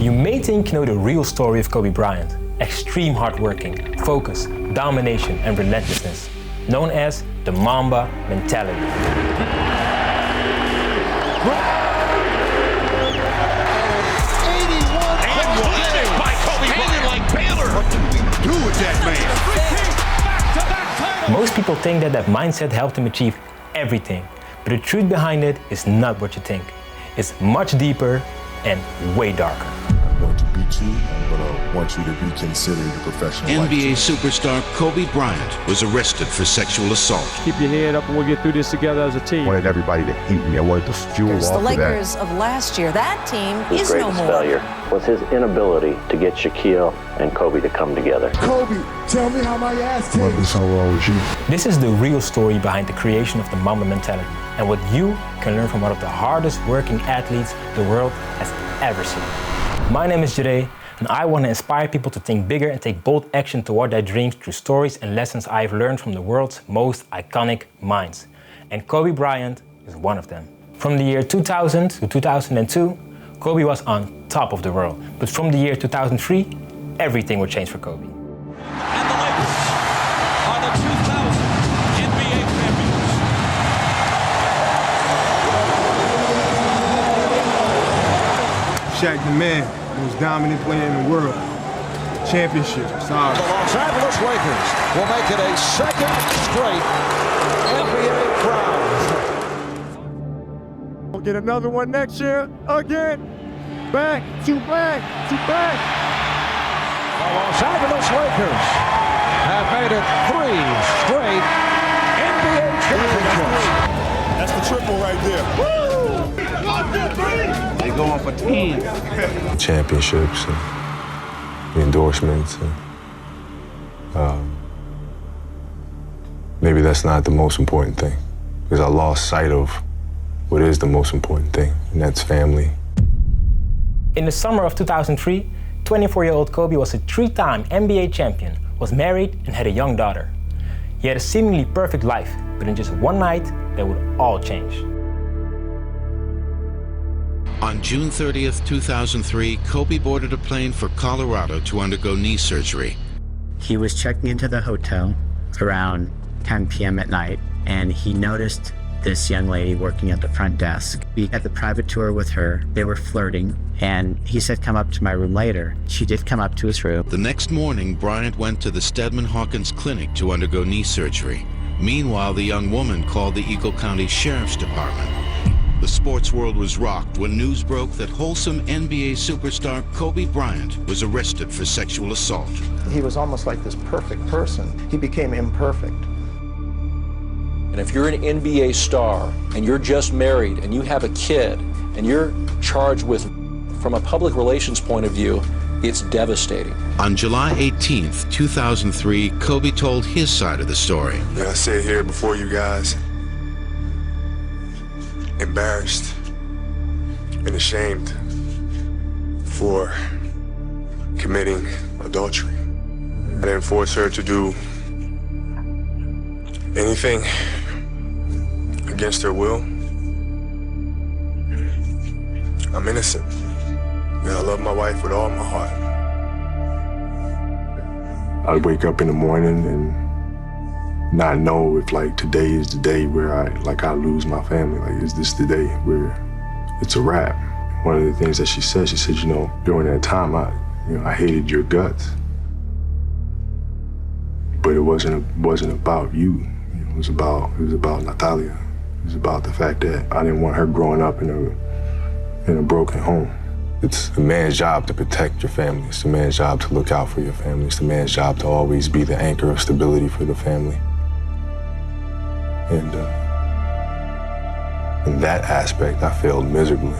You may think you know the real story of Kobe Bryant. Extreme hardworking, focus, domination and relentlessness, known as the Mamba mentality. Most people think that mindset helped him achieve everything, but the truth behind it is not what you think. It's much deeper and way darker. I'm going to beat you, but I want you to be considered a professional. NBA superstar Kobe Bryant was arrested for sexual assault. Keep your head up and we'll get through this together as a team. I wanted everybody to hate me. I wanted to fuel off The of Lakers that. of last year, that team His is no greatest more. failure was his inability to get Shaquille and Kobe to come together. Kobe, tell me how my ass tastes. What is so wrong with you? This is the real story behind the creation of the Mamba mentality and what you can learn from one of the hardest working athletes the world has ever seen. My name is Jere, and I want to inspire people to think bigger and take bold action toward their dreams through stories and lessons I've learned from the world's most iconic minds. And Kobe Bryant is one of them. From the year 2000 to 2002, Kobe was on top of the world. But from the year 2003, everything would change for Kobe. And the Lakers are the 2000 NBA champions. Shaq the man, most dominant player in the world. Championship, sorry. The Los Angeles Lakers will make it a second straight NBA crown. We'll get another one next year, again. Back to back to back. The Los Angeles Lakers have made it 3 straight NBA championships. That's the triple right there. Woo! 1, 2, 3. They going for 10. Championships and endorsements. And, maybe that's not the most important thing, because I lost sight of what is the most important thing, and that's family. In the summer of 2003, 24-year-old Kobe was a 3-time NBA champion, was married and had a young daughter. He had a seemingly perfect life, but in just one night, that would all change. On June 30th, 2003, Kobe boarded a plane for Colorado to undergo knee surgery. He was checking into the hotel around 10 p.m. at night, and he noticed this young lady working at the front desk. We had the private tour with her. They were flirting, and he said, "Come up to my room later." She did come up to his room. The next morning, Bryant went to the Stedman Hawkins Clinic to undergo knee surgery. Meanwhile, the young woman called the Eagle County Sheriff's Department. The sports world was rocked when news broke that wholesome NBA superstar Kobe Bryant was arrested for sexual assault. He was almost like this perfect person. He became imperfect. And if you're an NBA star and you're just married and you have a kid and you're charged with, from a public relations point of view, it's devastating. On July 18th, 2003, Kobe told his side of the story. I sit here before you guys, embarrassed and ashamed for committing adultery. I didn't force her to do anything against her will. I'm innocent. And I love my wife with all my heart. I'd wake up in the morning and not know if like today is the day where I lose my family. Like, is this the day where it's a wrap? One of the things that she said, you know, during that time, I hated your guts. But it wasn't about you. It was about Natalia. It was about the fact that I didn't want her growing up in a broken home. It's a man's job to protect your family. It's a man's job to look out for your family. It's a man's job to always be the anchor of stability for the family. And in that aspect, I failed miserably.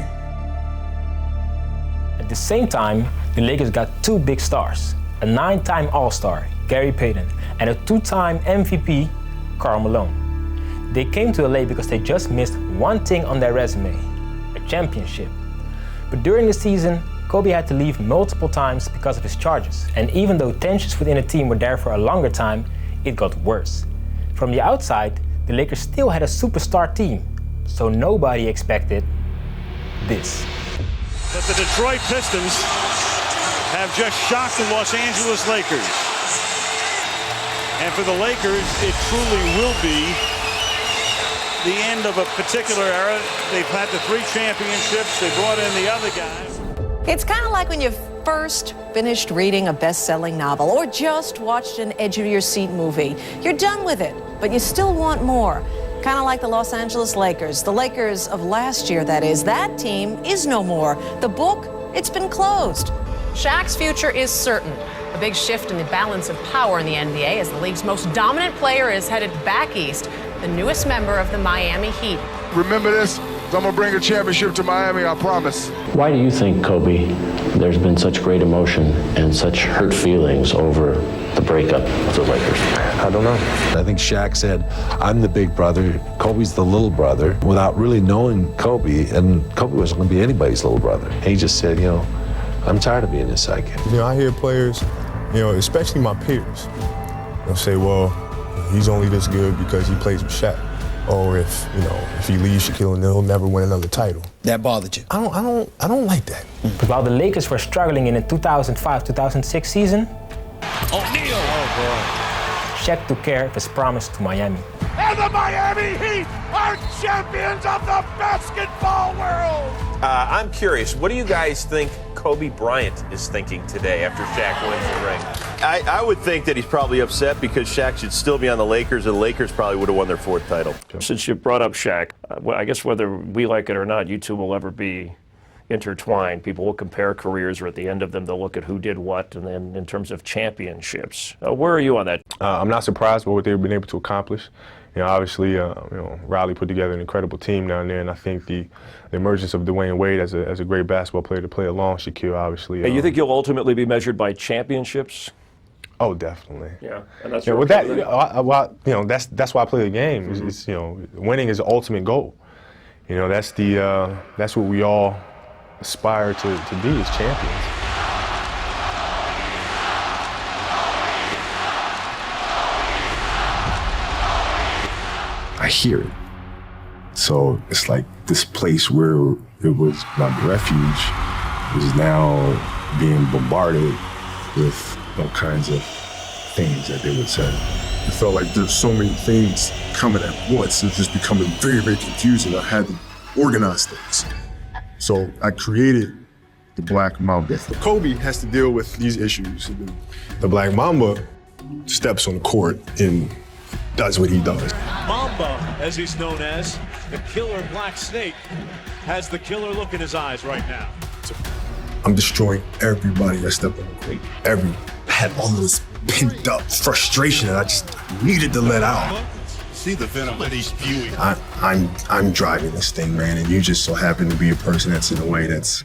At the same time, the Lakers got 2 big stars, a 9-time All-Star, Gary Payton, and a 2-time MVP, Karl Malone. They came to LA because they just missed one thing on their resume, a championship. But during the season, Kobe had to leave multiple times because of his charges. And even though tensions within the team were there for a longer time, it got worse. From the outside, the Lakers still had a superstar team, so nobody expected this. But the Detroit Pistons have just shocked the Los Angeles Lakers. And for the Lakers, it truly will be the end of a particular era. They've had the 3 championships. They brought in the other guys. It's kind of like when you first finished reading a best-selling novel or just watched an edge-of-your-seat movie. You're done with it, but you still want more. Kind of like the Los Angeles Lakers. The Lakers of last year, that is. That team is no more. The book, it's been closed. Shaq's future is certain. A big shift in the balance of power in the NBA as the league's most dominant player is headed back east, the newest member of the Miami Heat. Remember this? I'm gonna bring a championship to Miami, I promise. Why do you think, Kobe, there's been such great emotion and such hurt feelings over the breakup of the Lakers? I don't know. I think Shaq said, I'm the big brother, Kobe's the little brother, without really knowing Kobe, and Kobe wasn't gonna be anybody's little brother. He just said, you know, I'm tired of being this sidekick. You know, I hear players, you know, especially my peers, they'll say, well, he's only this good because he plays with Shaq. Or if, you know, if he leaves Shaquille O'Neal, he'll never win another title. That bothered you? I don't like that. But while the Lakers were struggling in the 2005-2006 season, O'Neal! Oh boy. Shaq took care of his promise to Miami. And the Miami Heat are champions of the basketball world! I'm curious, what do you guys think Kobe Bryant is thinking today after Shaq wins the ring? I would think that he's probably upset because Shaq should still be on the Lakers, and the Lakers probably would have won their 4th title. Since you brought up Shaq, I guess whether we like it or not, you two will ever be intertwined. People will compare careers, or at the end of them, they'll look at who did what, and then in terms of championships. Where are you on that? I'm not surprised by what they've been able to accomplish. You know, obviously, you know, Riley put together an incredible team down there, and I think the emergence of Dwayne Wade as a great basketball player to play along Shaquille, obviously. Hey, you think you'll ultimately be measured by championships? Oh, definitely. Yeah, and that's with that. You know, that's why I play the game. Mm-hmm. It's, you know, winning is the ultimate goal. You know, that's what we all aspire to be as champions. I hear it. So it's like this place where it was my refuge is now being bombarded with all kinds of things that they would say. It felt like there's so many things coming at once. It's just becoming very, very confusing. I had to organize things. So I created the Black Mamba. Kobe has to deal with these issues. The Black Mamba steps on the court and does what he does. Mamba, as he's known as, the killer black snake, has the killer look in his eyes right now. I'm destroying everybody that stepped on the court. I had all of this pent up frustration that I just needed to let out. See the venom that he's spewing. I'm driving this thing, man, and you just so happen to be a person that's in a way that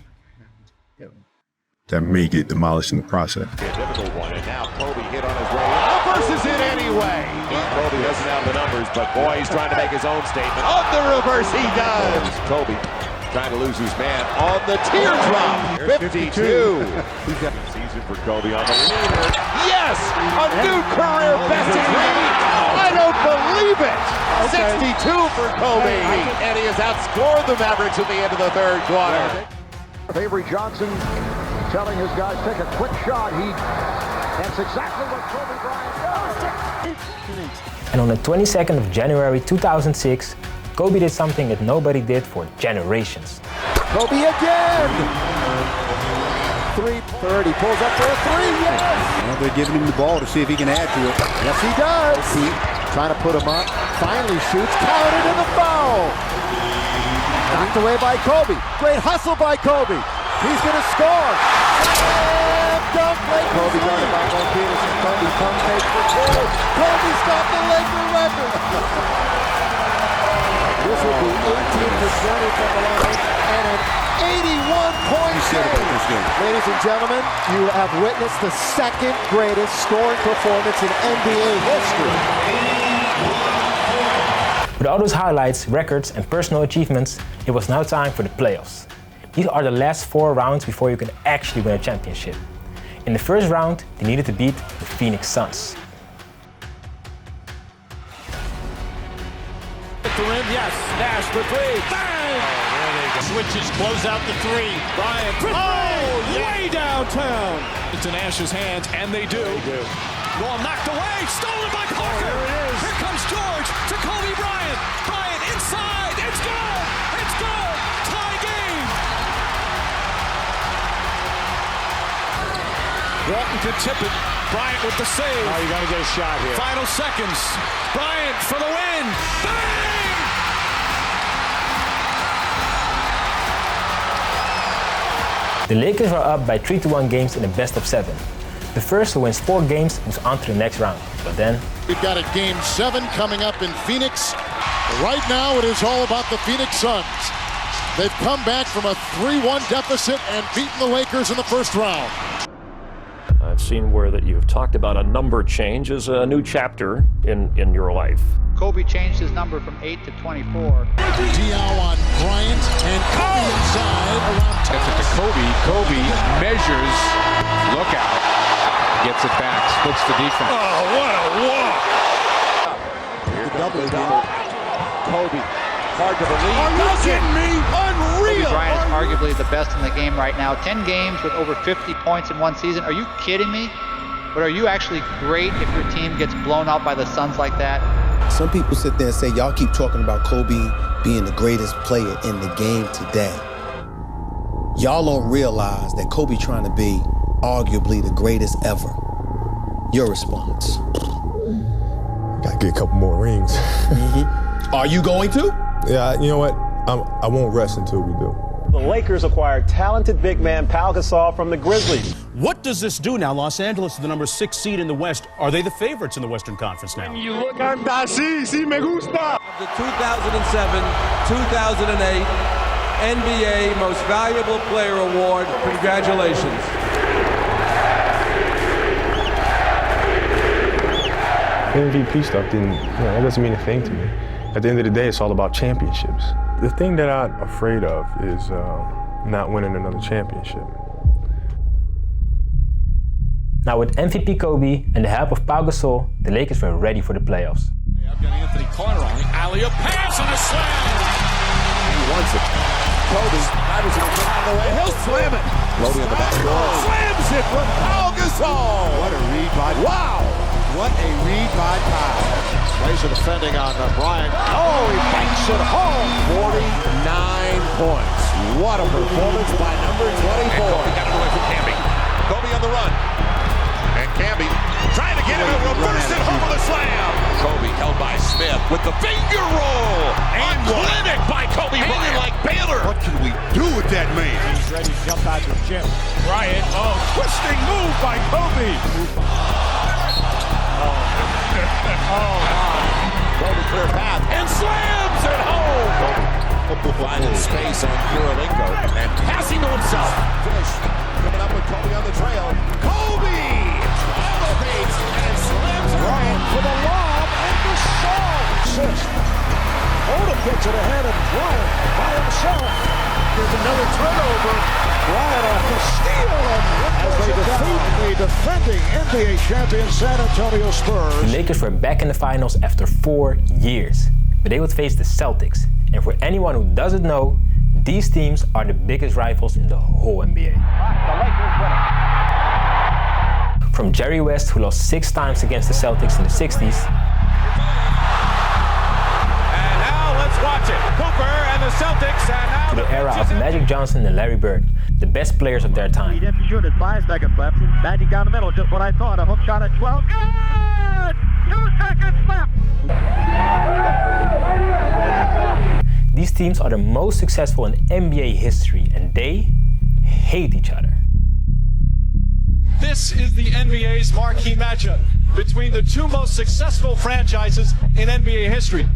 may get demolished in the process. A difficult one, and now Kobe hit on his way. Reverses it anyway. Kobe doesn't have the numbers, but boy, he's trying to make his own statement. On the reverse, he does. Kobe trying to lose his man on the teardrop. 52. He's got a season for Kobe on the leader. Yes, a new career best in league. I don't believe it. 62 for Kobe, and he has outscored the Mavericks at the end of the 3rd quarter. Avery Johnson telling his guys, take a quick shot. That's exactly what Kobe Bryant does. And on the 22nd of January 2006, Kobe did something that nobody did for generations. Kobe again! 3:30, pulls up for a 3, yes! Well, they're giving him the ball to see if he can add to it. Yes, he does! Trying to put him up, finally shoots, counted in the foul! Knocked away by Kobe. Great hustle by Kobe. He's going to score. Slam dunk. Kobe guarded by Mo Peterson. Kobe pump fake for 2. Kobe's got the Laker record. This will be 18 for 20 from the line and an 81-point game. Ladies and gentlemen, you have witnessed the 2nd greatest scoring performance in NBA history. With all those highlights, records, and personal achievements, it was now time for the playoffs. These are the last 4 rounds before you can actually win a championship. In the first round, they needed to beat the Phoenix Suns. At the rim, yes, Nash for 3, bang! Oh, there they Switches, close out the three. Bryant. Way downtown. Into Nash's hands, and they do. Ball knocked away, stolen by Parker. There it is. Here comes George to Kobe Bryant. Bryant inside. It's good. It's good. Tie game. Walton to tip it. Bryant with the save. Oh, you got to get a shot here. Final seconds. Bryant for the win. Bang! The Lakers are up by 3-1 games in the best of 7. The first who wins 4 games moves on to the next round. But then we've got a Game 7 coming up in Phoenix. Right now it is all about the Phoenix Suns. They've come back from a 3-1 deficit and beaten the Lakers in the first round. I've seen where that you've talked about a number change as a new chapter in your life. Kobe changed his number from 8 to 24. Diaw on Bryant and Kobe inside around 10. Gets it to Kobe. Kobe measures. Look out. Gets it back. Splits the defense. Oh, what a walk. The double. Kobe. Hard to believe. Are you kidding me? Unreal. Kobe Bryant is arguably the best in the game right now. 10 games with over 50 points in one season. Are you kidding me? But are you actually great if your team gets blown out by the Suns like that? Some people sit there and say, y'all keep talking about Kobe being the greatest player in the game today. Y'all don't realize that Kobe trying to be arguably the greatest ever. Your response? Gotta get a couple more rings. Are you going to? Yeah, you know what? I won't rest until we do. The Lakers acquired talented big man Pau Gasol from the Grizzlies. What does this do now? Los Angeles is the number 6 seed in the West. Are they the favorites in the Western Conference now? You look así, sí me gusta. The 2007-2008 NBA Most Valuable Player Award. Congratulations. MVP stuff that doesn't mean a thing to me. At the end of the day, it's all about championships. The thing that I'm afraid of is not winning another championship. now with MVP Kobe and the help of Pau Gasol, the Lakers were ready for the playoffs. I've got Anthony Carter on the alley-oop pass and a slam. He wants it. Kobe, Iverson will get out of the way. He'll slam it. Kobe on the back door. Slams it from Pau Gasol. What a read by Wow. What a read by Pau. Plays the defending on Bryant. Oh, he banks it home. 49 points. What a performance by number 24. And Kobe got it away from Camby. Kobe on the run. And Camby trying to get him, reversed it home with a slam. Kobe held by Smith with the finger roll. And clinic by Kobe Bryant. Like Baylor. What can we do with that man? He's ready to jump out to the gym. Bryant, twisting move by Kobe. Kobe clear path and slams it home. Kobe finding space on Kurolenko and passing to himself. Fish coming up with Kobe on the trail. Kobe elevates and slams it Bryant for the lob and the shot. Assist. Oldham gets it ahead of Bryant by himself. There's another turnover. Bryant off the steal as they defeat the defending NBA champion San Antonio Spurs. The Lakers were back in the finals after 4 years, but they would face the Celtics. And for anyone who doesn't know, these teams are the biggest rivals in the whole NBA. From Jerry West, who lost 6 times against the Celtics in the 60s, And now let's watch it. Cooper and the Celtics, and now to the era of Magic Johnson and Larry Bird, the best players of their time. He didn't shoot it. 5 seconds left. Batting down the middle, just what I thought. A hook shot at 12. Good! 2 seconds left. These teams are the most successful in NBA history, and they hate each other. This is the NBA's marquee matchup between the 2 most successful franchises in NBA history.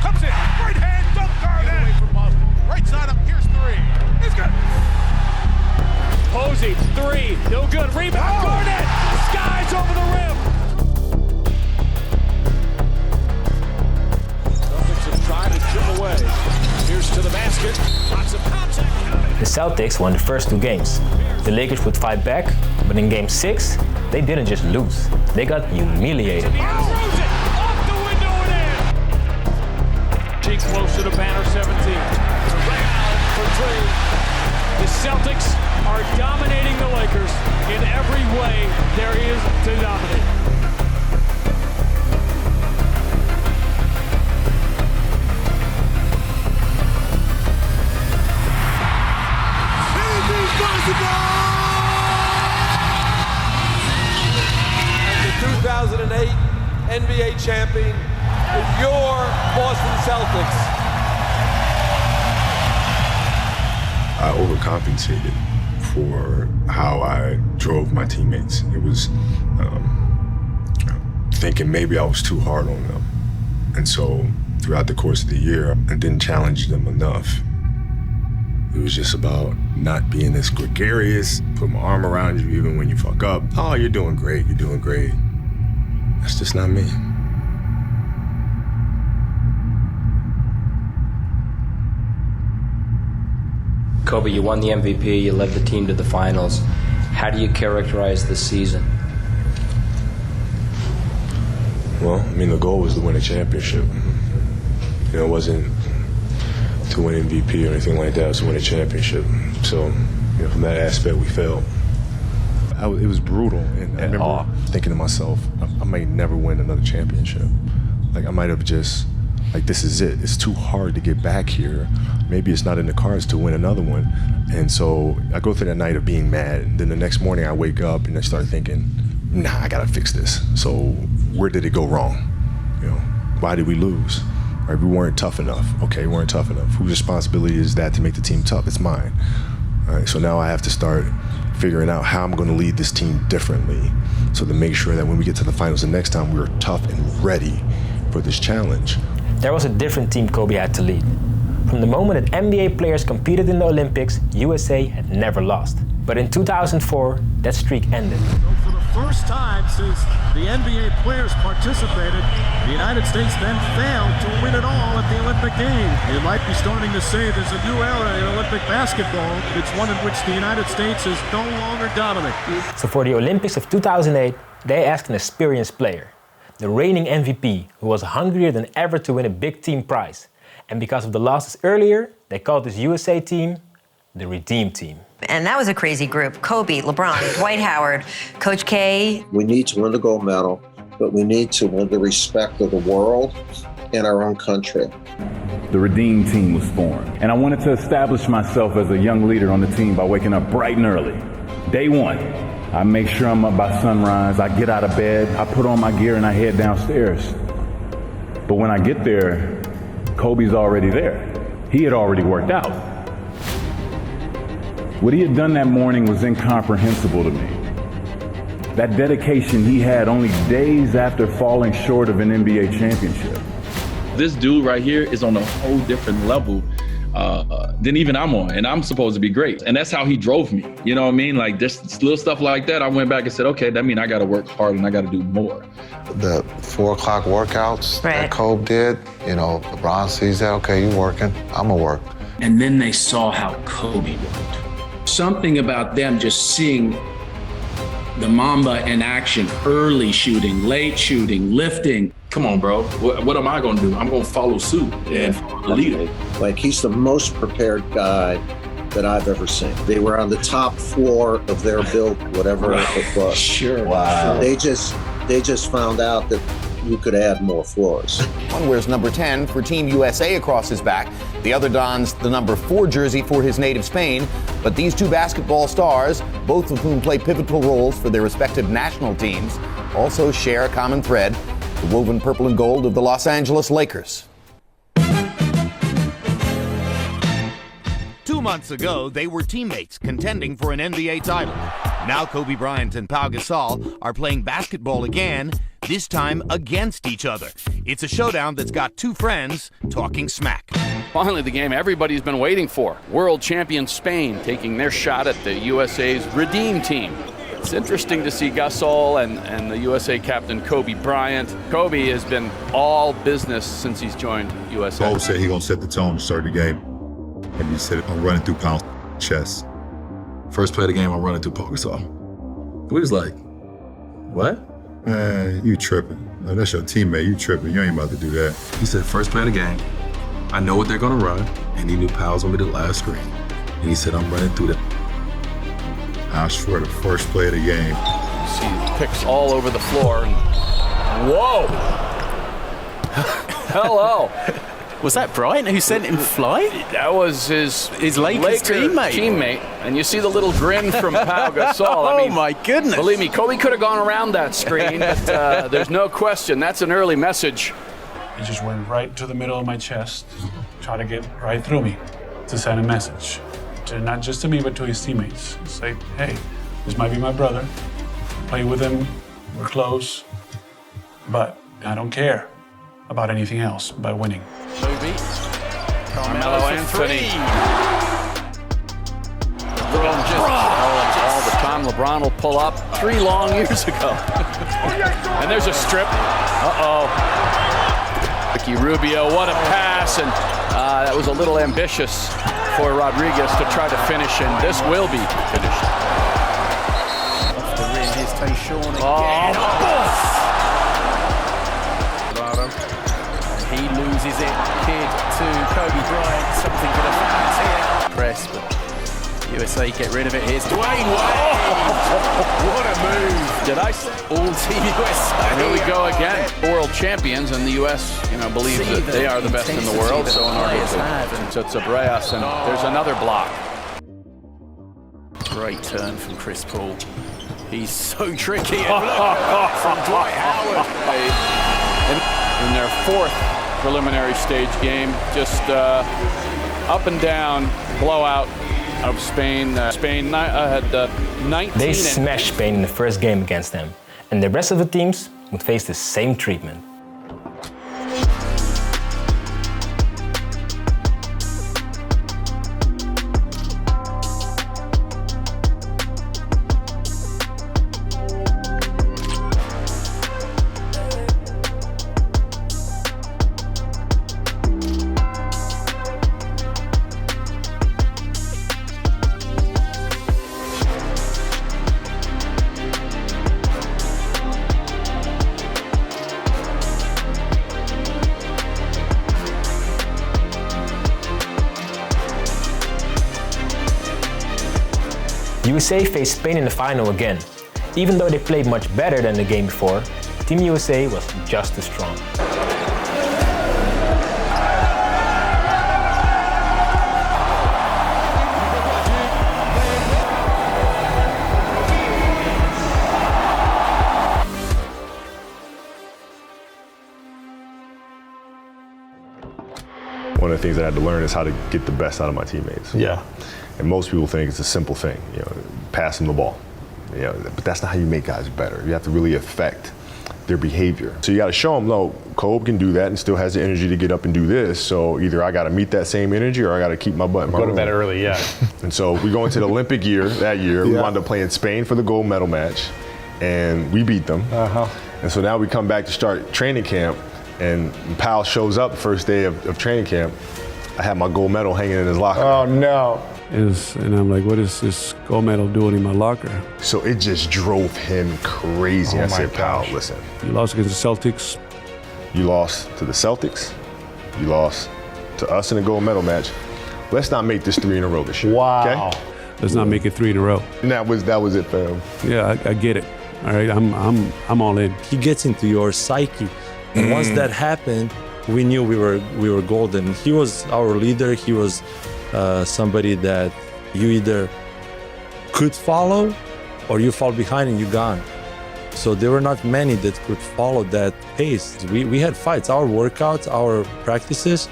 comes in. Right hand, dunk Garnett. Right side up, here's 3. He's good. Posey, 3, no good. Rebound, Garnett, skies over the rim. Celtics have tried to chip away. Here's to the basket. Lots of contact. The Celtics won the first 2 games. The Lakers would fight back, but in Game 6, they didn't just lose. They got humiliated. to the banner 17. Ray Allen for three. The Celtics are dominating the Lakers in every way there is to dominate. Anything's possible! And the 2008 NBA champion is your Boston Celtics. I overcompensated for how I drove my teammates. It was thinking maybe I was too hard on them. And so throughout the course of the year, I didn't challenge them enough. It was just about not being this gregarious, put my arm around you even when you fuck up. Oh, you're doing great, you're doing great. That's just not me. Kobe, you won the MVP, you led the team to the finals. How do you characterize this season? Well, I mean, the goal was to win a championship. You know, it wasn't to win MVP or anything like that, it was to win a championship. So, you know, from that aspect, we failed. It was brutal, and I remember thinking to myself, I might never win another championship. Like, I might have just, like, this is it. It's too hard to get back here. Maybe it's not in the cards to win another one. And so I go through that night of being mad, and then the next morning I wake up and I start thinking, nah, I gotta fix this. So where did it go wrong? You know, why did we lose? Right, we weren't tough enough. Okay, we weren't tough enough. Whose responsibility is that to make the team tough? It's mine. All right, so now I have to start figuring out how I'm gonna lead this team differently, so to make sure that when we get to the finals the next time, we're tough and ready for this challenge. There was a different team Kobe had to lead. From the moment that NBA players competed in the Olympics, USA had never lost. But in 2004, that streak ended. For the first time since the NBA players participated, the United States then failed to win it all at the Olympic Games. You might be starting to say there's a new era in Olympic basketball. It's one in which the United States is no longer dominant. So for the Olympics of 2008, they asked an experienced player, the reigning MVP, who was hungrier than ever to win a big team prize. And because of the losses earlier, they called this USA team the Redeem Team. And that was a crazy group. Kobe, LeBron, Dwight Howard, Coach K. We need to win the gold medal, but we need to win the respect of the world and our own country. The Redeem Team was formed. And I wanted to establish myself as a young leader on the team by waking up bright and early. Day one, I make sure I'm up by sunrise. I get out of bed, I put on my gear, and I head downstairs. But when I get there, Kobe's already there. He had already worked out. What he had done that morning was incomprehensible to me. That dedication he had only days after falling short of an NBA championship. This dude right here is on a whole different level than even I'm on, and I'm supposed to be great. And that's how he drove me. You know what I mean? Like just little stuff like that. I went back and said, okay, that means I got to work hard and I got to do more. The 4 o'clock workouts that Kobe did, you know, LeBron sees that, okay, you working, I'm gonna work. And then they saw how Kobe worked. Something about them just seeing the Mamba in action, early shooting, late shooting, lifting. Come on, bro. What am I gonna do? I'm gonna follow suit and follow the leader. Like, he's the most prepared guy that I've ever seen. They were on the top floor of their building, whatever it was. Sure. Wow. They just found out that you could add more floors. One wears number 10 for Team USA across his back. The other dons the number 4 jersey for his native Spain. But these two basketball stars, both of whom play pivotal roles for their respective national teams, also share a common thread, the woven purple and gold of the Los Angeles Lakers. 2 months ago, they were teammates contending for an NBA title. Now Kobe Bryant and Pau Gasol are playing basketball again, this time against each other. It's a showdown that's got two friends talking smack. Finally, the game everybody's been waiting for. World champion Spain taking their shot at the USA's Redeem Team. It's interesting to see Gasol and the USA captain Kobe Bryant. Kobe has been all business since he's joined USA. Kobe said he's going to set the tone to start the game. And he said, I'm running through Pau's chest. First play of the game, I'm running through Pau Gasol. We was like, what? Man, you tripping. That's your teammate, you tripping. You ain't about to do that. He said, first play of the game, I know what they're gonna run, and he knew Powell's gonna be the last screen. And he said, I'm running through that. I swear, the first play of the game. You see picks all over the floor. And whoa! Hello. Was that Bryant who sent him flying? That was his Lakers teammate. And you see the little grin from Pau Gasol. Oh my goodness. Believe me, Kobe could have gone around that screen, but there's no question. That's an early message. He just went right to the middle of my chest, tried to get right through me to send a message. Not just to me, but to his teammates. Say, hey, this might be my brother. Play with him, we're close, but I don't care about anything else but winning. Kobe. Carmelo Anthony. All the time LeBron will pull up 3 long years ago. And there's a strip. Ricky Rubio, what a pass. And that was a little ambitious for Rodriguez to try to finish, and this will be finished. Off the rim, here's Tayshaun again. He loses it, kid to Kobe Bryant. Something for the fans here. Press, but USA get rid of it. Here's Dwayne Wade. What a move. Did I say? All Team USA. And here we go again. World champions, and the U.S. believes that they are the best in the world. So in order to Tsabreas, and there's another block. Great turn from Chris Paul. He's so tricky. From Dwight Howard. In their 4th preliminary stage game, just up and down blowout of Spain. Spain had 19. They smashed Spain in the first game against them, and the rest of the teams would face the same treatment. USA faced Spain in the final again. Even though they played much better than the game before, Team USA was just as strong. One of the things I had to learn is how to get the best out of my teammates. Yeah. And most people think it's a simple thing, pass them the ball. But that's not how you make guys better. You have to really affect their behavior. So you got to show them, no, Kobe can do that and still has the energy to get up and do this. So either I got to meet that same energy or I got to keep my butt in my room. Go to bed early, yeah. And so we go into the Olympic year, that year, we wound up playing Spain for the gold medal match, and we beat them. And so now we come back to start training camp, and Powell shows up first day of training camp. I had my gold medal hanging in his locker. Oh, no. And I'm like, what is this gold medal doing in my locker? So it just drove him crazy. I said, Powell, listen. You lost against the Celtics. You lost to the Celtics. You lost to us in the gold medal match. Let's not make this 3 in a row this year. Wow. Okay? Let's not make it 3 in a row. And that was it for him. Yeah, I get it. All right, I'm all in. He gets into your psyche, and once that happened, we knew we were golden. He was our leader. He was somebody that you either could follow or you fall behind and you're gone. So there were not many that could follow that pace. We had fights. Our workouts, our practices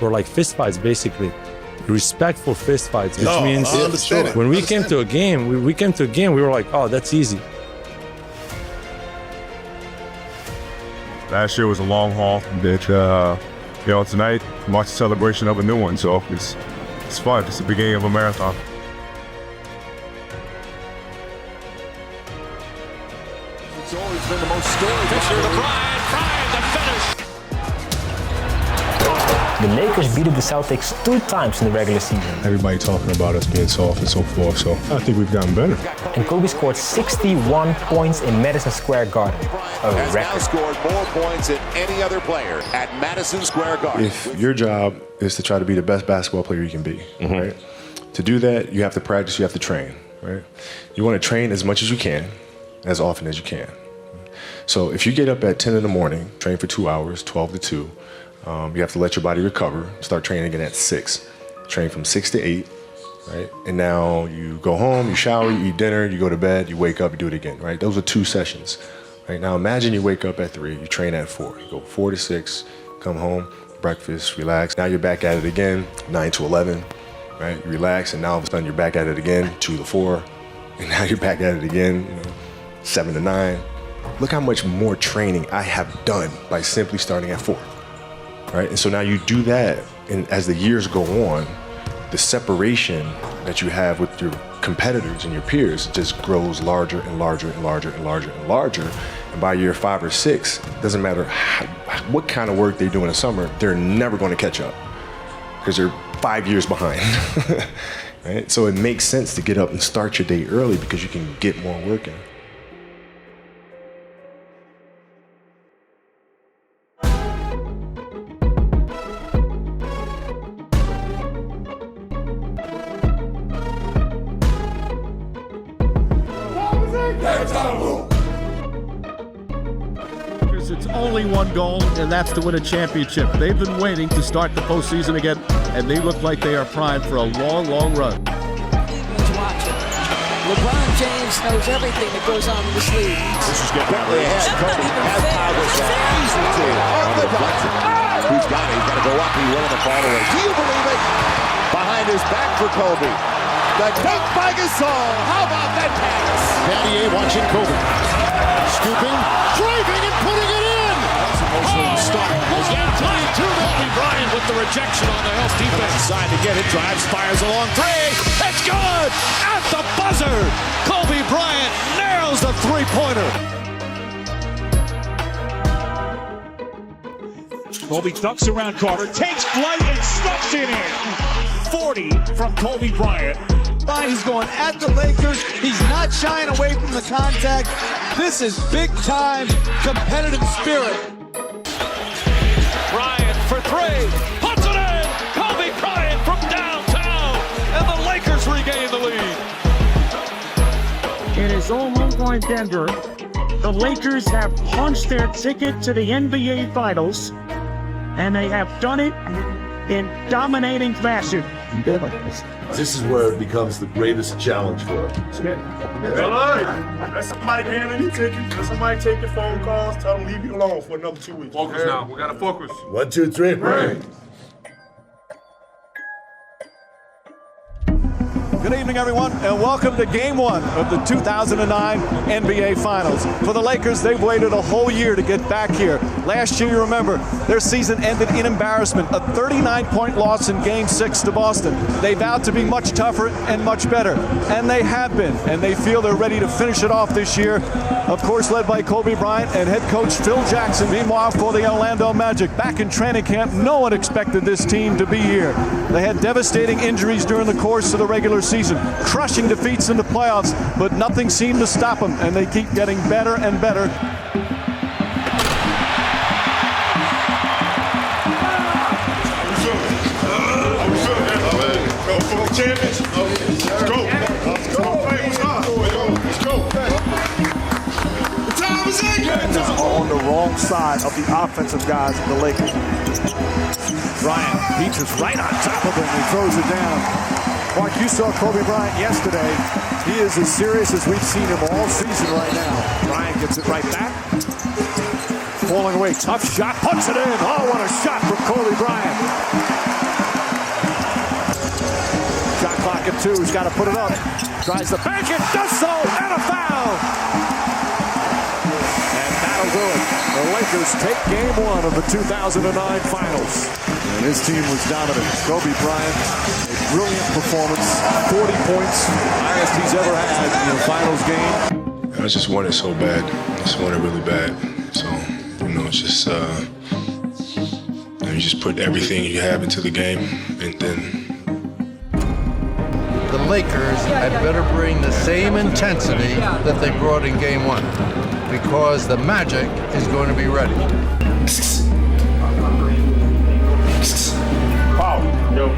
were like fist fights, basically. Respectful fist fights, which means when we came to a game, we were like, oh, that's easy. Last year was a long haul, but tonight marks the celebration of a new one. So it's fun. It's the beginning of a marathon. It's always been the most storied picture to Bryant. Bryant, the finish. The Lakers beat the Celtics 2 times in the regular season. Everybody talking about us being soft and so forth, so I think we've gotten better. And Kobe scored 61 points in Madison Square Garden, a has record. now scored more points than any other player at Madison Square Garden. If your job is to try to be the best basketball player you can be, right? To do that, you have to practice, you have to train, right? You want to train as much as you can, as often as you can. So if you get up at 10 in the morning, train for 2 hours, 12 to 2, you have to let your body recover, start training again at 6. Train from 6 to 8, right? And now you go home, you shower, you eat dinner, you go to bed, you wake up, you do it again, right? Those are 2 sessions, right? Now imagine you wake up at 3, you train at 4. You go 4 to 6, come home, breakfast, relax. Now you're back at it again, 9 to 11, right? You relax, and now all of a sudden you're back at it again, 2 to 4, and now you're back at it again, 7 to 9. Look how much more training I have done by simply starting at 4. Right? And so now you do that, and as the years go on, the separation that you have with your competitors and your peers just grows larger and larger and larger and larger and larger. And by year 5 or 6, doesn't matter what kind of work they do in the summer, they're never going to catch up because they're 5 years behind. Right? So it makes sense to get up and start your day early because you can get more work in. It's only one goal, and that's to win a championship. They've been waiting to start the postseason again, and they look like they are primed for a long, long run. LeBron James knows everything that goes on in this league. This is getting quickly ahead. Kobe has Pau Gasol. Easy two on the deflection. Who's got it? He's got to go up. He won the ball away. Do you believe it? Behind his back for Kobe. The dunk by Gasol. How about that pass? Battier watching Kobe. Scooping, driving, and putting it in. That's emotional start. Kobe Bryant with the rejection on the Hell's defense. Side to get it. Drives, fires a long three. It's good. At the buzzer. Kobe Bryant nails the three-pointer. Kobe ducks around Carter, takes flight and stuffs it in. 40 from Kobe Bryant. He's going at the Lakers. He's not shying away from the contact. This is big-time competitive spirit. Bryant for 3. Puts it in. Kobe Bryant from downtown. And the Lakers regain the lead. In his own home in Denver, the Lakers have punched their ticket to the NBA Finals, and they have done it in dominating fashion. This is where it becomes the greatest challenge for us. Let somebody handle your tickets. Let somebody take your phone calls. Tell them leave you alone for another 2 weeks. Focus now. We gotta focus. 1, 2, 3. Right. Good evening, everyone, and welcome to Game 1 of the 2009 NBA Finals. For the Lakers, they've waited a whole year to get back here. Last year, you remember, their season ended in embarrassment, a 39-point loss in Game 6 to Boston. They vowed to be much tougher and much better, and they have been, and they feel they're ready to finish it off this year. Of course, led by Kobe Bryant and head coach Phil Jackson. Meanwhile, for the Orlando Magic, back in training camp, no one expected this team to be here. They had devastating injuries during the course of the regular season, crushing defeats in the playoffs, but nothing seemed to stop them, and they keep getting better and better. Champions. Let's go. Let's go. Let's go. The time is in. On the wrong side of the offensive guys of the Lakers. Bryant beats us right on top of him. He throws it down. Mark, you saw Kobe Bryant yesterday. He is as serious as we've seen him all season right now. Bryant gets it right back. Falling away, tough shot, puts it in. Oh, what a shot from Kobe Bryant. Shot clock at 2, he's got to put it up. Tries to bank it, does so, and a foul. And that'll do it. The Lakers take Game 1 of the 2009 Finals. And his team was dominant. Kobe Bryant, a brilliant performance, 40 points, highest he's ever had in a finals game. I just want it so bad. I just want it really bad. So, it's just, You just put everything you have into the game, and then the Lakers had better bring the same intensity that they brought in Game 1, because the Magic is going to be ready. Foul. Yo.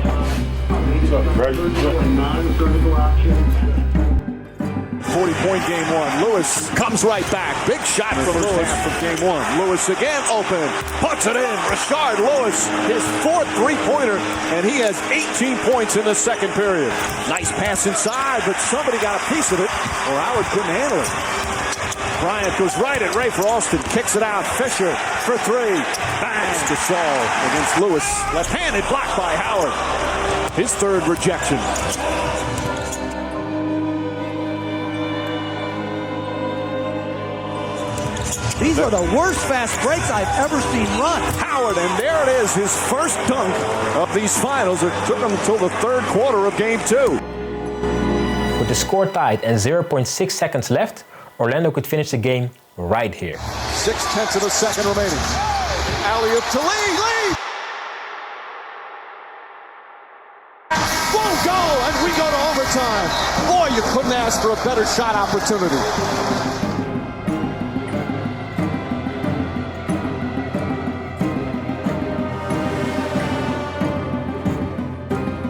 40-point Game 1. Lewis comes right back. Big shot from Lewis from Game 1. Lewis again open. Puts it in. Rashard Lewis, his fourth three-pointer, and he has 18 points in the second period. Nice pass inside, but somebody got a piece of it, or Howard couldn't handle it. Bryant goes right at Ray for Alston. Kicks it out. Fisher for three. Bangs to Saul against Lewis. Left-handed blocked by Howard. His third rejection. These are the worst fast breaks I've ever seen run. Howard, and there it is, his first dunk of these finals. It took him until the third quarter of Game 2. With the score tied and 0.6 seconds left, Orlando could finish the game right here. 0.6 of a second remaining. Alley-oop to Lee. Lee! Won't go, and we go to overtime. Boy, you couldn't ask for a better shot opportunity.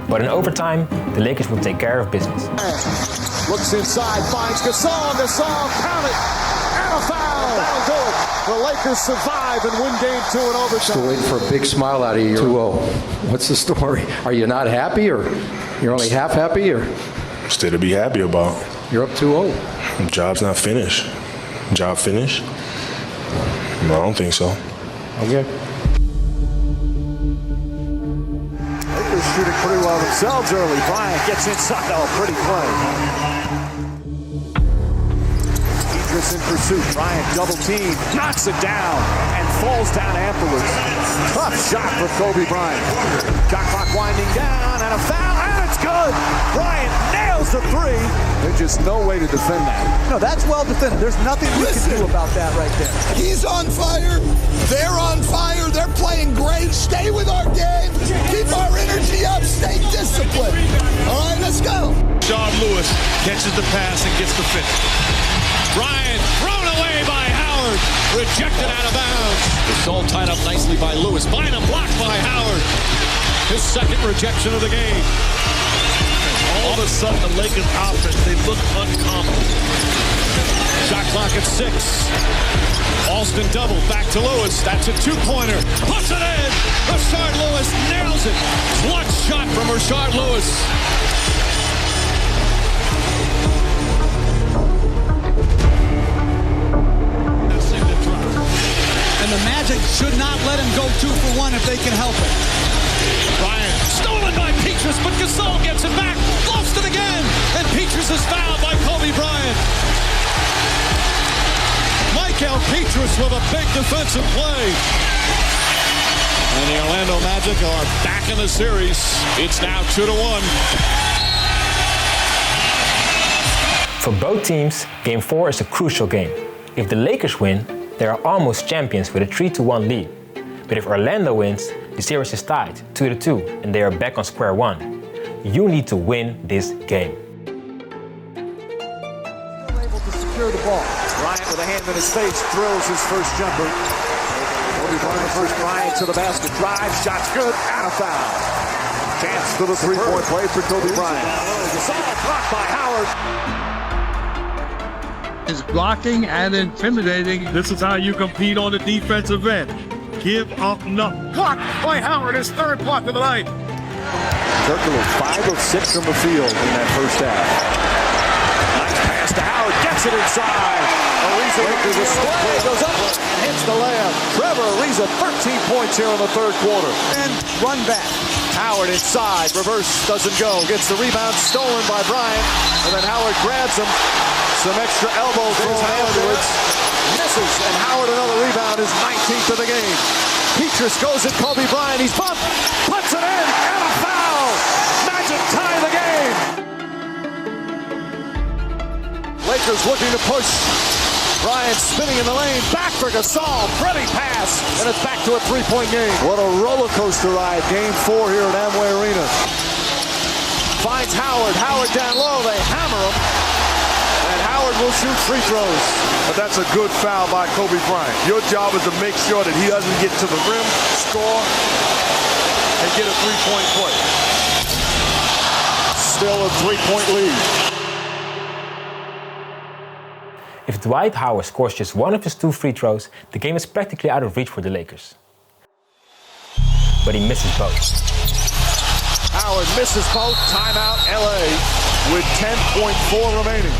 But in overtime, the Lakers will take care of business. Looks inside, finds Gasol. Gasol, count it, and a foul. That'll do it. The Lakers survive and win Game 2 in overtime. Still waiting for a big smile out of you. 2-0. What's the story? Are you not happy, or you're only half happy, or? Still to be happy about. You're up 2-0. Job's not finished. Job finished? No, I don't think so. Okay. Shooting pretty well themselves early. Bryant gets inside. Oh, pretty play. Idris in pursuit. Bryant double team, knocks it down, and falls down afterwards. Tough shot for Kobe Bryant. Shot clock winding down, and a foul, and it's good. Bryant nails the three. There's just no way to defend that. No, that's well defended. There's nothing we can do about that right there. He's on fire. They're on fire. They're playing great. Stay with our game. Keep our energy up. Stay disciplined. All right, let's go. Rashard Lewis catches the pass and gets the finish. Bryant thrown away by Howard. Rejected out of bounds. It's all tied up nicely by Lewis. Bynum blocked by Howard. His second rejection of the game. All of a sudden, the Lakers offense, they look uncommon. Shot clock at 6. Alston double, back to Lewis. That's a two-pointer. Puts it in. Rashard Lewis nails it. Clutch shot from Rashard Lewis. And the Magic should not let him go 2 for 1 if they can help it. Bryant stolen by Petrus, but Gasol gets it back. Lost it again. And Petrus is fouled by Kobe Bryant. Michael Petrus with a big defensive play. And the Orlando Magic are back in the series. It's now 2-1. For both teams, Game 4 is a crucial game. If the Lakers win, they are almost champions with a 3-1 lead. But if Orlando wins, the series is tied 2-2 and they are back on square one. You need to win this game. Able to secure the ball. Bryant with a hand in his face drills his first jumper. Kobe Bryant first. Bryant to the basket. Drive, shot's good, and a foul. Chance for the three-point play for Kobe Bryant. Gasol blocked by Howard. Is blocking and intimidating. This is how you compete on the defensive end. Give up nothing. Blocked by Howard, his third block of the night. Kirkland 5 of 6 from the field in that first half. Nice pass to Howard, gets it inside. Ariza makes a play, goes up and hits the layup. Trevor Ariza, 13 points here in the third quarter. And run back. Howard inside, reverse doesn't go. Gets the rebound stolen by Bryant, and then Howard grabs him. Some extra elbow thrown afterwards. Misses, and Howard another rebound, his 19th of the game. Petrus goes at Kobe Bryant, he's bumped, puts it in, and a foul! Magic tie the game! Lakers looking to push Bryant spinning in the lane, back for Gasol, pretty pass, and it's back to a three-point game. What a roller coaster ride, game 4 here at Amway Arena. Finds Howard down low, they hammer him, and Howard will shoot free throws. But that's a good foul by Kobe Bryant. Your job is to make sure that he doesn't get to the rim, score, and get a three-point play. Still a three-point lead. If Dwight Howard scores just one of his 2 free throws, the game is practically out of reach for the Lakers. But he misses both. Howard misses both. Timeout LA with 10.4 remaining.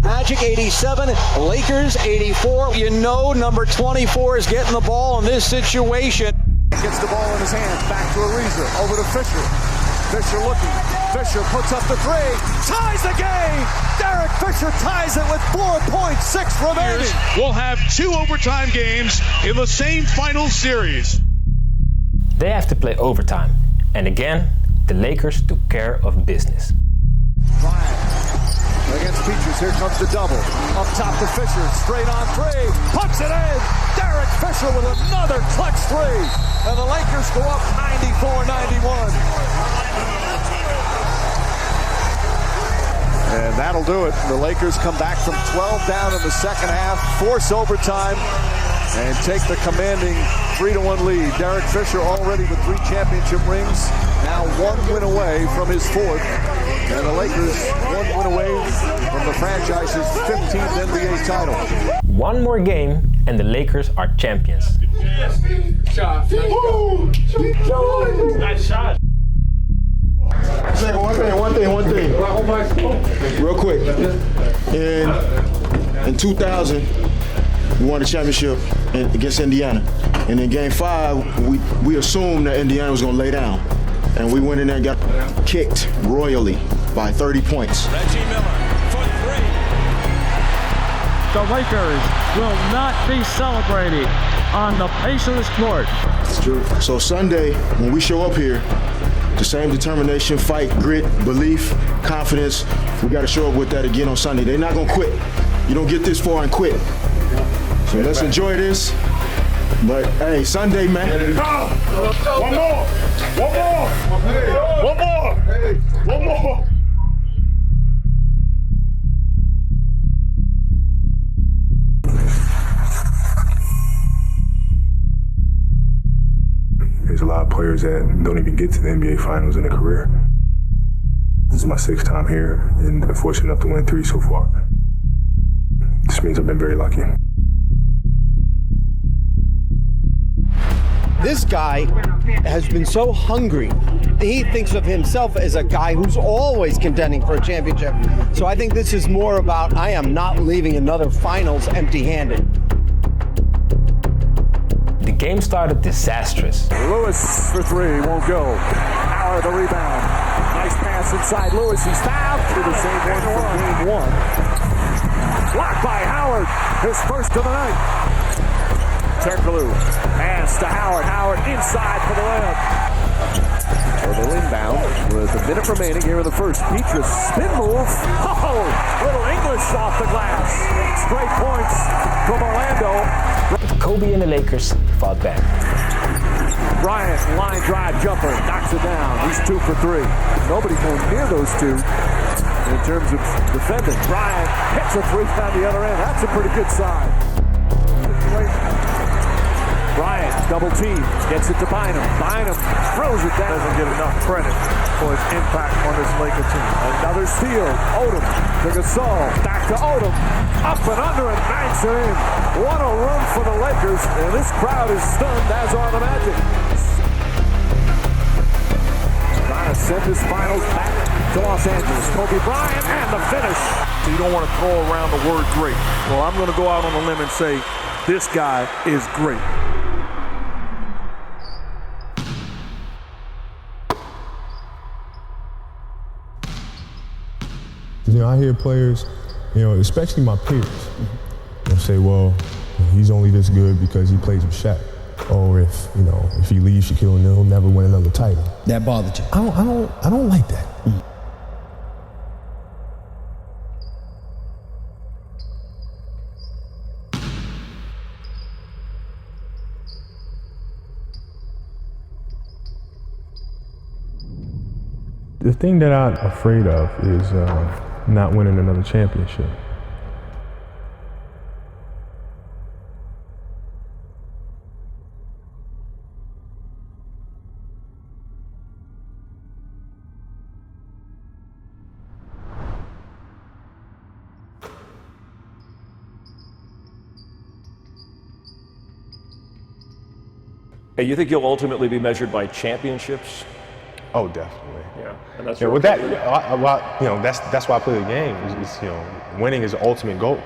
Magic 87, Lakers 84. You know number 24 is getting the ball in this situation. Gets the ball in his hands, back to Ariza, over to Fisher. Fisher looking, Fisher puts up the 3, ties the game! Derek Fisher ties it with 4.6 remaining. We'll have 2 overtime games in the same final series. They have to play overtime, and again, the Lakers took care of business. Bryant against Peaches, here comes the double. Up top to Fisher, straight on 3, puts it in! Derek Fisher with another clutch 3, and the Lakers go up 94-91. And that'll do it. The Lakers come back from 12 down in the second half, force overtime, and take the commanding 3-1 lead. Derek Fisher already with 3 championship rings, now 1 win away from his 4th. And the Lakers 1 win away from the franchise's 15th NBA title. One more game and the Lakers are champions. Nice shot. One thing. Real quick. In 2000, we won the championship against Indiana. And in game 5, we assumed that Indiana was going to lay down. And we went in there and got kicked royally by 30 points. Reggie Miller for 3. The Lakers will not be celebrating on the Pacers court. It's true. So Sunday, when we show up here, the same determination, fight, grit, belief, confidence, we got to show up with that again on Sunday. They're not going to quit. You don't get this far and quit. So let's enjoy this. But hey, Sunday, man. One more. There's a lot of players that don't even get to the NBA Finals in a career. This is my 6th time here, and I'm fortunate enough to win 3 so far. This means I've been very lucky. This guy has been so hungry. He thinks of himself as a guy who's always contending for a championship. So I think this is more about, I am not leaving another finals empty-handed. The game started disastrous. Lewis for 3, won't go. Howard the rebound. Nice pass inside Lewis, he's fouled. To the same one from game 1. Blocked by Howard, his first of the night. Turkoglu, pass to Howard. Howard inside for the layup. For the inbound with a minute remaining here in the first. Petrus spin move. Oh, little English off the glass. Straight points from Orlando. But Kobe and the Lakers fought back. Bryant, line drive jumper, knocks it down. He's 2 for 3. Nobody going near those 2 in terms of defending. Bryant hits a 3 on the other end. That's a pretty good sign. Bryant, double team, gets it to Bynum. Bynum throws it down. Doesn't get enough credit for his impact on this Laker team. Another steal. Odom to Gasol. Back to Odom. Up and under and banks it in. What a run for the Lakers. And this crowd is stunned, as are the Magic. Trying to send his finals back to Los Angeles. Kobe Bryant and the finish. You don't want to throw around the word great. Well, I'm going to go out on a limb and say this guy is great. You know, I hear players, especially my peers, say, well, he's only this good because he plays with Shaq. or if he leaves Shaquille O'Neal, he'll never win another title. That bothered you? I don't like that. The thing that I'm afraid of is not winning another championship. Hey, you think you'll ultimately be measured by championships? Oh, definitely. Yeah, and that's well, that's why I play the game. Is winning is the ultimate goal.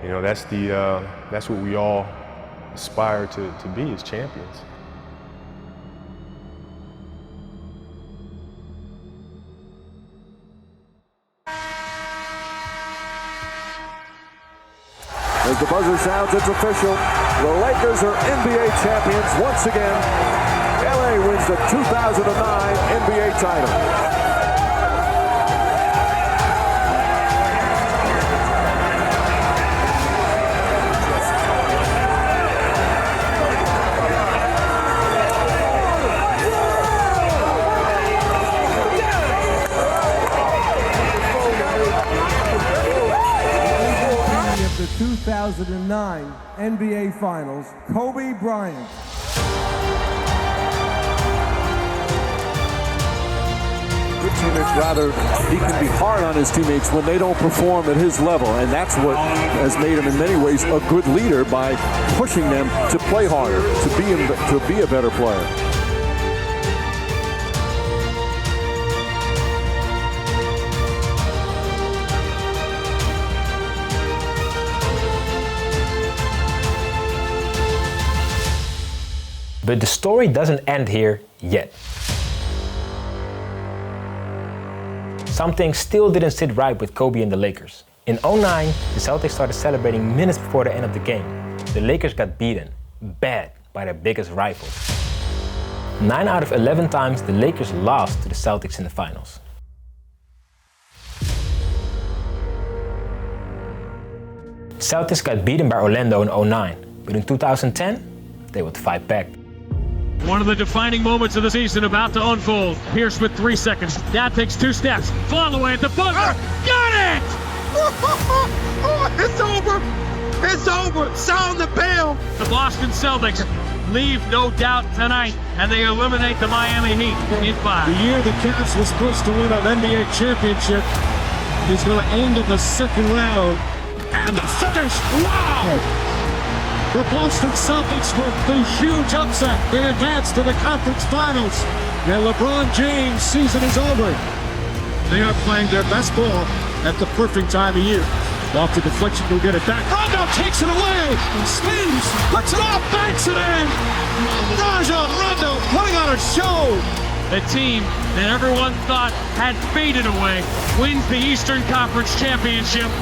That's what we all aspire to be as champions. As the buzzer sounds, it's official. The Lakers are NBA champions once again. LA wins the 2009 NBA title. The 2009 NBA Finals, Kobe Bryant. Good teammates, he can be hard on his teammates when they don't perform at his level, and that's what has made him in many ways a good leader by pushing them to play harder, to be a better player. But the story doesn't end here yet. Something still didn't sit right with Kobe and the Lakers. In 2009, the Celtics started celebrating minutes before the end of the game. The Lakers got beaten, bad, by their biggest rivals. 9 out of 11 times, the Lakers lost to the Celtics in the finals. Celtics got beaten by Orlando in 2009, but in 2010, they would fight back. One of the defining moments of the season about to unfold. Pierce with 3 seconds. Now takes 2 steps. Fall away at the buzzer. Got it! It's over! It's over! Sound the bell! The Boston Celtics leave no doubt tonight, and they eliminate the Miami Heat in 5. The year the Cavs was supposed to win an NBA championship is going to end in the second round. And the Celtics, wow! The Boston Celtics with the huge upset. They advance to the conference finals. And LeBron James' season is over. They are playing their best ball at the perfect time of year. Off the deflection, will get it back. Rondo takes it away. Spins, puts it off, banks it in. Rajon Rondo putting on a show. The team that everyone thought had faded away wins the Eastern Conference Championship.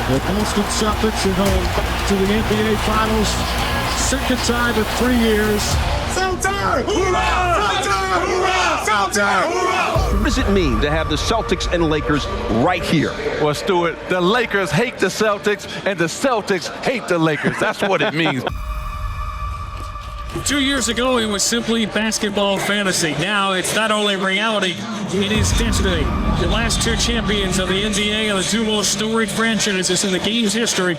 The Boston Celtics are going back to the NBA Finals. Second time in 3 years. Celtics! Hoorah! Celtics! Hoorah! Celtics! Hoorah! What does it mean to have the Celtics and Lakers right here? Well, Stuart, the Lakers hate the Celtics, and the Celtics hate the Lakers. That's what it means. 2 years ago, it was simply basketball fantasy. Now it's not only reality, it is destiny. The last 2 champions of the NBA are the 2 most storied franchises in the game's history.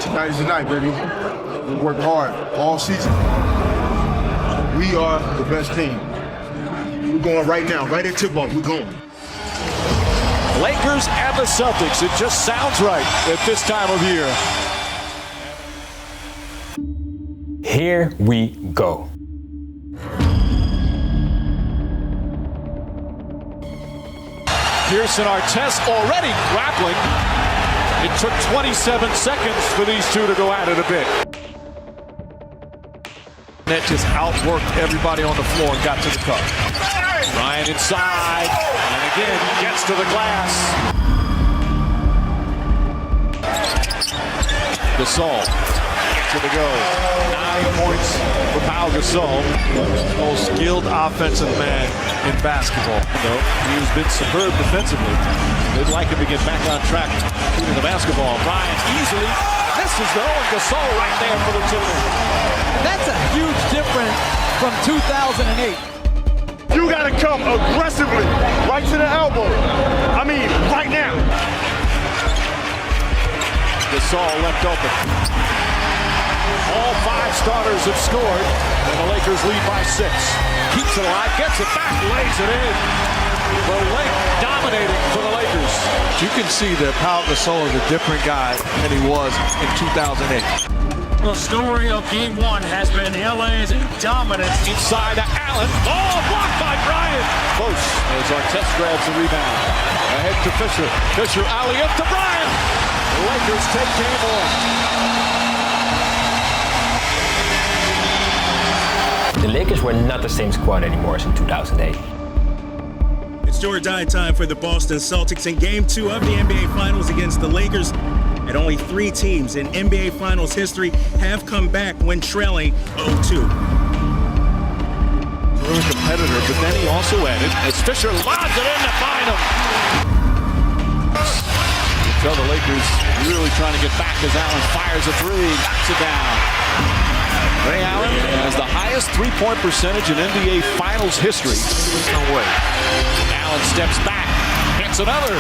Tonight is the night, baby. We work hard all season. We are the best team. We're going right now, right at tip-off. We're going. Lakers and the Celtics. It just sounds right at this time of year. Here we go. Pierce and Artest already grappling. It took 27 seconds for these two to go at it a bit. That just outworked everybody on the floor and got to the cup. Bryant inside, and again gets to the glass. Gasol to the go. 9 points for Pau Gasol. Most skilled offensive man in basketball. Though he's been superb defensively. They'd like him to get back on track shooting the basketball. Bryant easily misses though, and Gasol right there for the two. That's a huge difference from 2008. You got to come aggressively, right to the elbow. I mean, right now. Gasol left open. All 5 starters have scored, and the Lakers lead by 6. Keeps it alive, gets it back, lays it in. The Lake dominating for the Lakers. You can see that Pau Gasol is a different guy than he was in 2008. The story of Game 1 has been LA's dominance. Inside to Allen. Oh, blocked by Bryant. Close as Artest grabs the rebound. Ahead to Fisher. Fisher alley-up to Bryant. The Lakers take Game 1. The Lakers were not the same squad anymore as in 2008. It's do or die time for the Boston Celtics in Game 2 of the NBA Finals against the Lakers. And only 3 teams in NBA Finals history have come back when trailing 0-2. Really competitor, but then he also added, as Fisher lobs it in to find him. You tell the Lakers really trying to get back as Allen fires a 3, knocks it down. Ray Allen has the highest three-point percentage in NBA Finals history. No way. Allen steps back, hits another.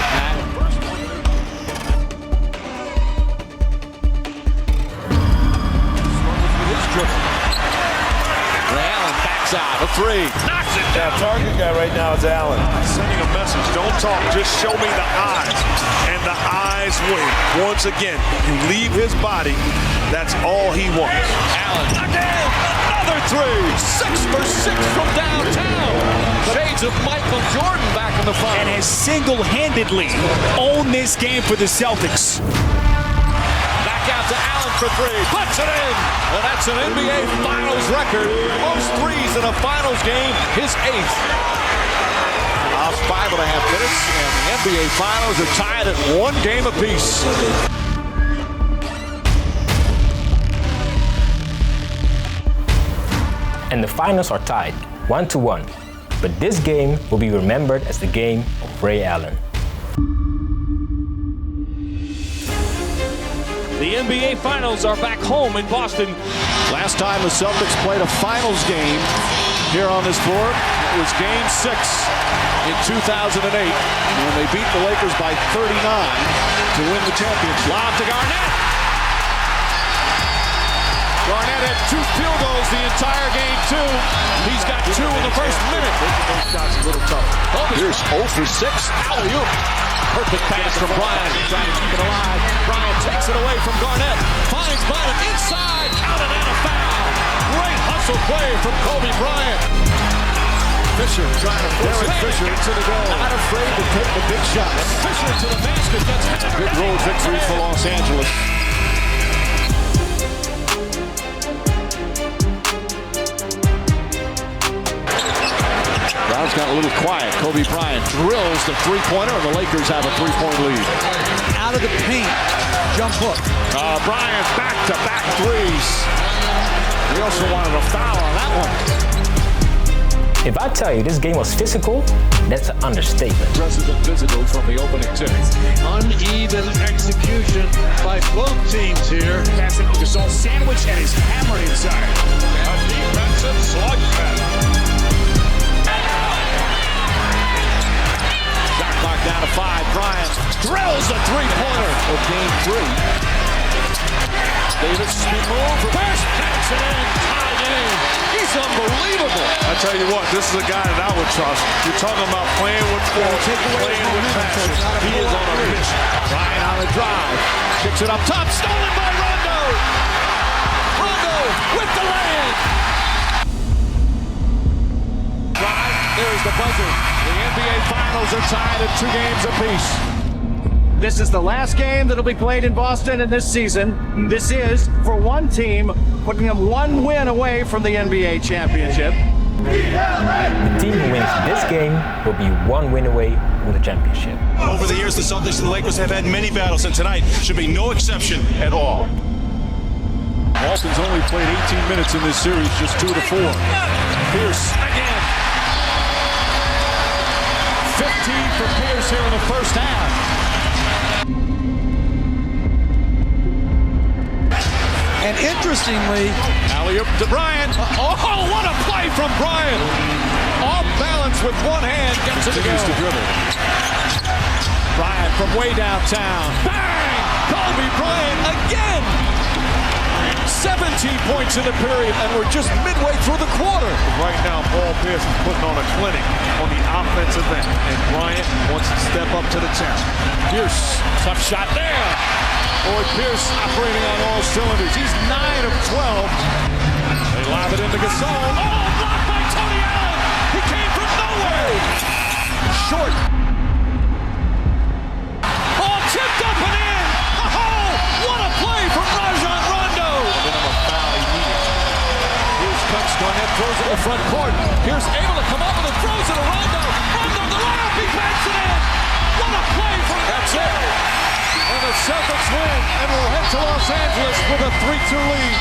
Ray Allen backs out, a 3. Knocks it down. Target guy right now is Allen. Sending a message, don't talk, just show me the eyes. And the eyes win. Once again, you leave his body, that's all he wants. Allen, again, another 3. 6 for 6 from downtown. Shades of Michael Jordan back in the final. And has single-handedly owned this game for the Celtics. Back out to Allen for 3. Puts it in. And that's an NBA Finals record. Most 3s in a Finals game, his 8th. Last 5.5 minutes, and the NBA Finals are tied at 1 game apiece. And the finals are tied 1-1. But this game will be remembered as the game of Ray Allen. The NBA Finals are back home in Boston. Last time the Celtics played a Finals game here on this floor, it was Game 6 in 2008 when they beat the Lakers by 39 to win the championship. Lob to Garnett. Garnett had 2 field goals the entire game, too. He's got 2 in the first minute. Those shots a little tough. Here's 0 for 6. Alley-oop. Perfect pass from Bryant. Trying to keep it alive. Bryant takes it away from Garnett. Finds Bryant inside. Counted and a foul. Great hustle play from Kobe Bryant. Fisher trying to force it. Fisher to the goal. Not afraid to take the big shots. Fisher to the basket. Gets a good road victory for Los Angeles. Crowd's got a little quiet. Kobe Bryant drills the 3-pointer, and the Lakers have a 3-point lead. Out of the paint, jump hook. Bryant back-to-back 3s. We also wanted a foul on that one. If I tell you this game was physical, that's an understatement. Aggressive and physical from the opening 2. Uneven execution by both teams here. Passing Gasol sandwich and is hammered inside. A defensive slugfest. Shot clock down to 5. Bryant drills a 3-pointer of Game 3. Davis spin move, reverse, backs it in, tie game. He's unbelievable. I tell you what, this is a guy that I would trust. You're talking about playing with force, playing with passion. He is on a mission. Bryant on the drive, kicks it up top, stolen by Rondo. Rondo with the lay-in. Drive, there's the buzzer. The NBA Finals are tied at 2 games apiece. This is the last game that'll be played in Boston in this season. This is, for one team, putting them 1 win away from the NBA championship. The team who wins this game will be 1 win away from the championship. Over the years, the Celtics and the Lakers have had many battles, and tonight should be no exception at all. Walton's only played 18 minutes in this series, just 2 of the 4. Pierce again. 15 for Pierce here in the first half. And interestingly, alley-oop to Bryant. Oh, what a play from Bryant! Off balance with one hand, gets it to go. Bryant from way downtown. Bang! Kobe Bryant again! 17 points in the period, and we're just midway through the quarter. Right now, Paul Pierce is putting on a clinic on the offensive end, and Bryant wants to step up to the challenge. Pierce, tough shot there. Boy, Pierce operating on all cylinders. He's 9 of 12. They lob it into Gasol. Oh, blocked by Tony Allen. He came from nowhere. Short. Oh, tipped up and in. Oh, what a play from Rajon Rondo. Then a foul immediately. Here's comes Garnett, throws it in the front court. Here's able to come up with it, throws it to Rondo. Rondo, the layup, he banks it in. What a play from Rondo. And the Celtics win, and we'll head to Los Angeles with a 3-2 lead.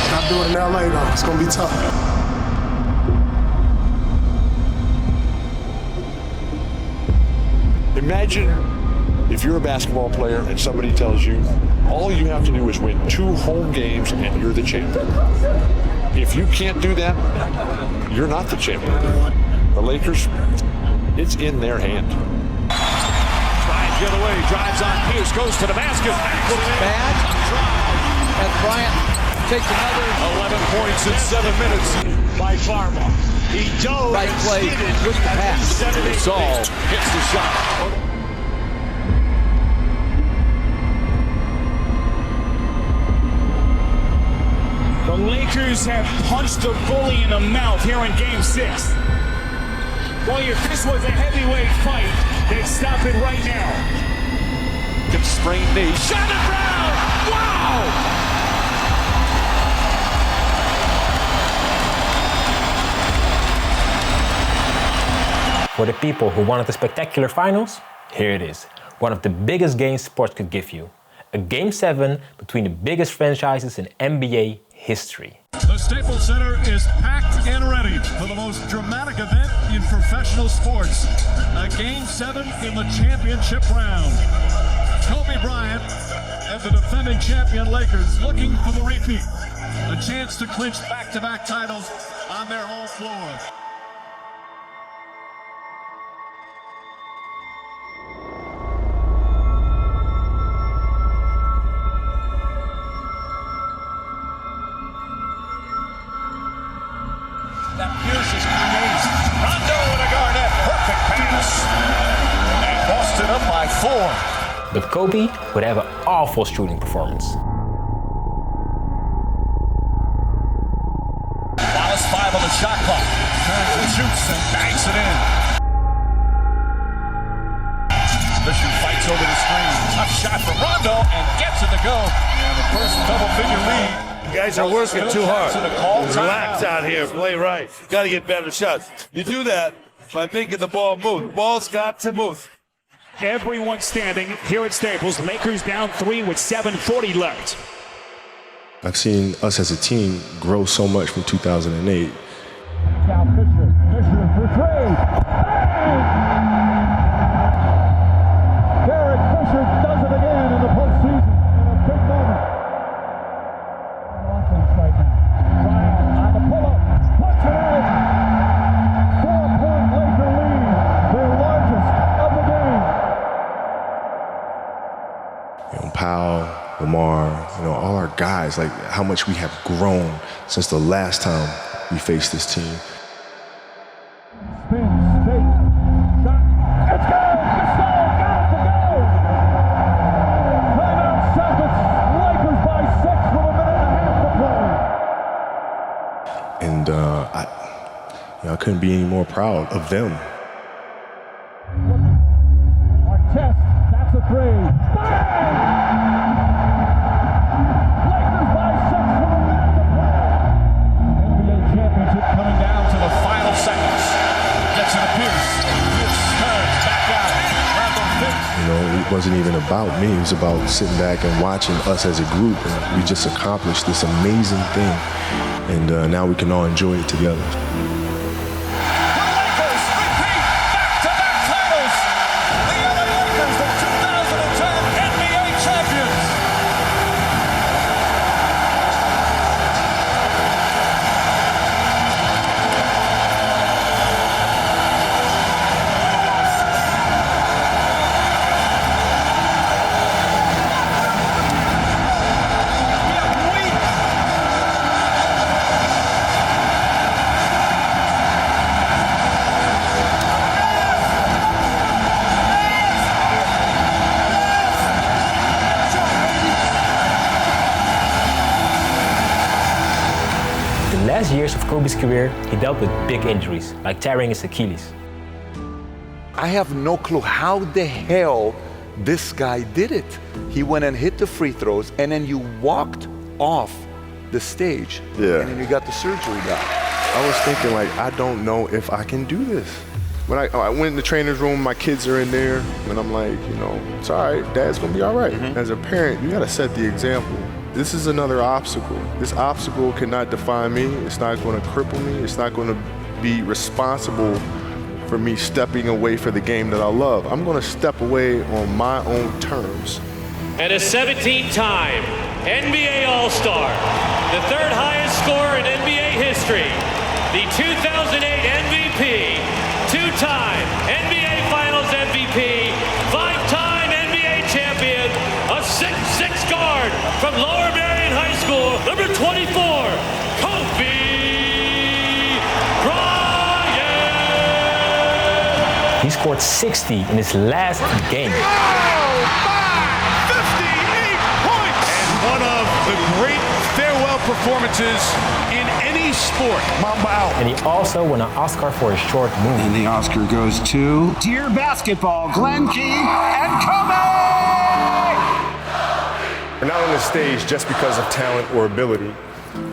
Not doing it in LA though. It's gonna be tough. Imagine if you're a basketball player and somebody tells you all you have to do is win 2 home games and you're the champion. If you can't do that, you're not the champion. The Lakers, it's in their hand. The other way, drives on Pierce, goes to the basket. Looks bad. And Bryant takes another. 11 points in 7 minutes by Farmer. He dove right play with the pass. Gasol hits the shot. The Lakers have punched the bully in the mouth here in Game 6. Boy, if this was a heavyweight fight, they'd stop it right now. Good sprained knee. Shot it Brown! Wow! For the people who wanted the spectacular finals, here it is. One of the biggest games sports could give you. A Game 7 between the biggest franchises in NBA history. The Staples Center is packed and ready for the most dramatic event in professional sports. A Game 7 in the championship round. Kobe Bryant and the defending champion Lakers looking for the repeat. A chance to clinch back-to-back titles on their home floor. That Pierce is creating. Rondo and a Garnett. Perfect pass. And Boston up by 4. But Kobe would have an awful shooting performance. Wallace 5 on the shot clock. Turns and shoots and banks it in. Bishop fights over the screen. Tough shot from Rondo and gets it to go. And the first double-figure lead. You guys are working too hard. Relax out here. Play right. Got to get better shots. You do that by making the ball move. The ball's got to move. Everyone standing here at Staples. Lakers down 3 with 7:40 left. I've seen us as a team grow so much from 2008. Now Fisher for 3. Derek Fisher does it again in the postseason in a big moment. Offense right now. Bryant on the pull-up, puts it in. 4-point Laker lead, their largest of the game. Powell, Lamar, all our guys, like how much we have grown since the last time we faced this team. Spins, fake, shot, it's good! Gasol got it to go! Timeout Celtics, Lakers by 6 with a minute and a half to play. And I couldn't be any more proud of them. Artest, that's a 3. Bang! Lakers by 6 with a minute to play. NBA championship coming down to the final seconds. Gets it to Pierce. Pierce turns back out. It wasn't even a about me. It was about sitting back and watching us as a group, and we just accomplished this amazing thing. And now we can all enjoy it together. The last years of Kobe's career, he dealt with big injuries, like tearing his Achilles. I have no clue how the hell this guy did it. He went and hit the free throws, and then you walked off the stage, and then you got the surgery done. I was thinking, like, I don't know if I can do this. When I went in the trainer's room, my kids are in there, and I'm like, you know, it's all right, Dad's gonna be all right. As a parent, you gotta set the example. This is another obstacle. This obstacle cannot define me. It's not gonna cripple me. It's not gonna be responsible for me stepping away for the game that I love. I'm gonna step away on my own terms. And a 17-time NBA All-Star, the third highest scorer in NBA history, the 2008 MVP, two-time NBA Finals MVP, five-time NBA champion, a 6'6" guard from Lower Merion High School, number 24, Kobe Bryant. He scored 60 in his last game. One of the great farewell performances in any sport. Mamba out. And he also won an Oscar for his short movie. And the Oscar goes to Dear Basketball, Glenn Key and Kobe! We're not on this stage just because of talent or ability.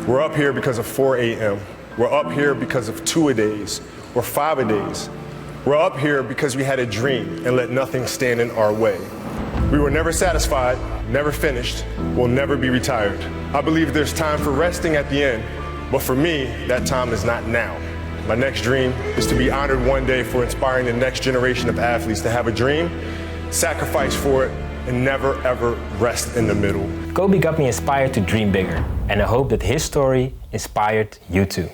We're up here because of 4 a.m. We're up here because of 2-a-days or 5-a-days. We're up here because we had a dream and let nothing stand in our way. We were never satisfied, never finished, will never be retired. I believe there's time for resting at the end, but for me, that time is not now. My next dream is to be honored one day for inspiring the next generation of athletes to have a dream, sacrifice for it, and never ever rest in the middle. Kobe got me inspired to dream bigger, and I hope that his story inspired you too.